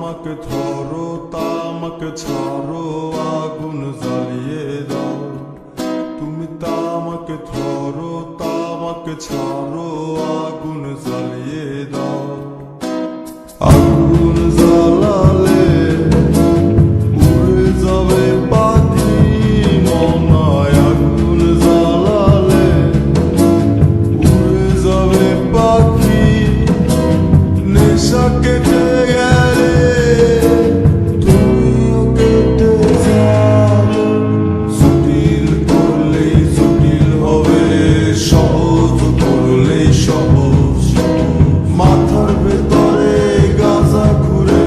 তামাক ধরো তামাক ছাড়ো আগুন জ্বালিয়ে দাও। তুমি তামাক ধরো তামাক ছাড়ো আগুন জ্বালিয়ে দাও। আগুন জ্বালালে উড়ে যাবে পাখি মনায়। আগুন জ্বালালে উড়ে যাবে পাখি। নেশা কেটে গেলে তুমিও কেটে যাবে। জটিল করলেই জটিল হবে, সহজ করলেই সহজ। মাথার ভেতরে গাজা ঘুরে,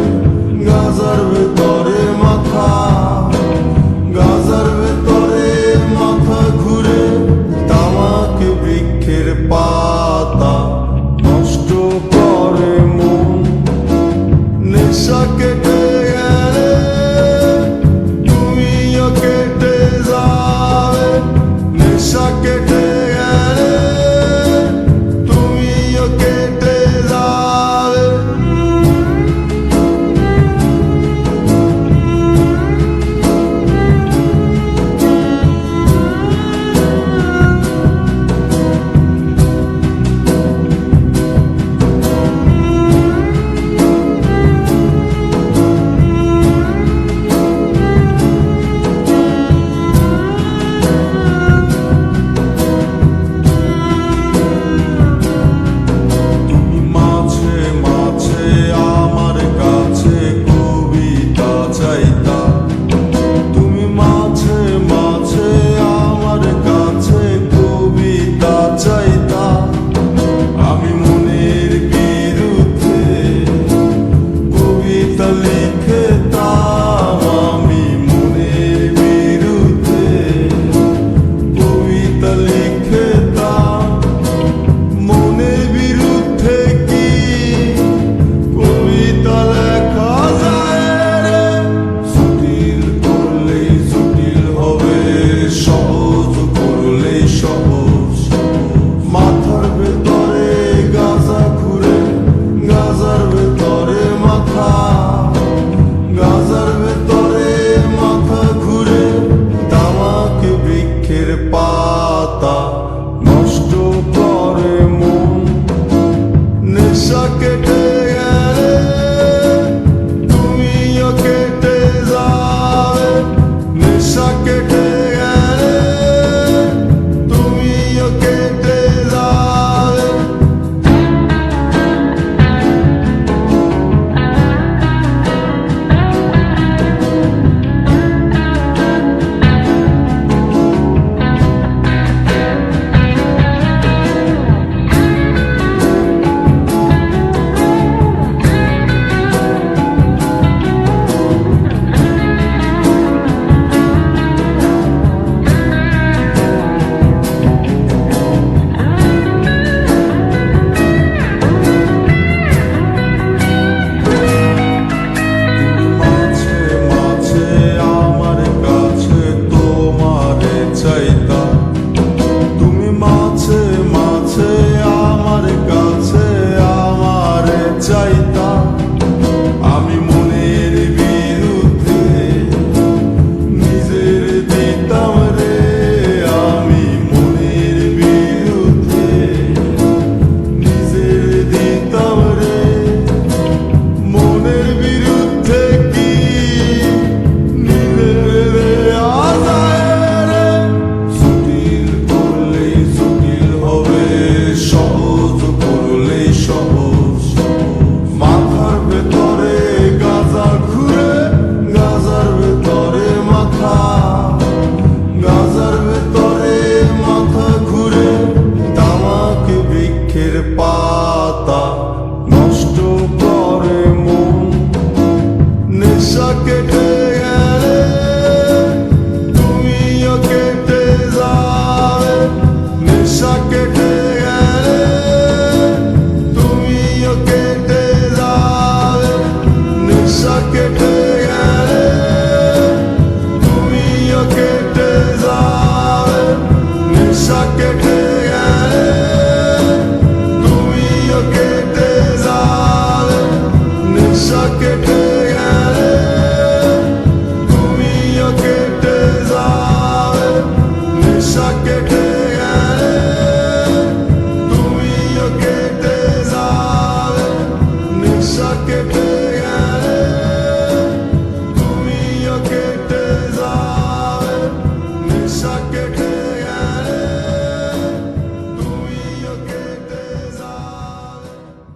গাজার ভেতরে মাথা, গাজার ভেতরে মাথা ঘুরে। তামাক বৃক্ষের পাতা নষ্ট করে মন। নেশা কেটে গেলে তুমিও কেটে যাবে। নেশা কেটে গেলে তুমিও কেটে যাবে। মাথার ভেতরে গাজা ঘুরে, গাজার ভেতরে মাথা, গাজার ভেতরে মাথা ঘুরে। তামাক বৃক্ষের পাতা নষ্ট করে মন। নেশা কেটে গেলে তুমিও কেটে যাবে। নেশা কেটে গেলে তুমিও কেটে যাবে। আমি মনের বিরুদ্ধে নিজের দিতাম রে। আমি মনের বিরুদ্ধে নিজের দিতাম রে। মনের বিরুদ্ধে কি নিজের দেয়া যায় রে। জটিল করলেই জটিল হবে, সহজ করলেই সহজ। মাথার ভেতরে গাজা ঘুরে, গাজার ভেতরে মাথা, গাজার ভেতরে মাথা ঘুরে। তামাক বৃক্ষের পাতা নষ্ট করে মন। নেশা কেটে গেলে তুমিও কেটে যাবে। নেশা কেটে গেলে তুমিও কেটে যাবে। নেশা কেটে গেলে তুমিও কেটে যাবে। নেশা কেটে গেলে তুমিও কেটে যাবে। নেশা কেটে গেলে নেশা কেটে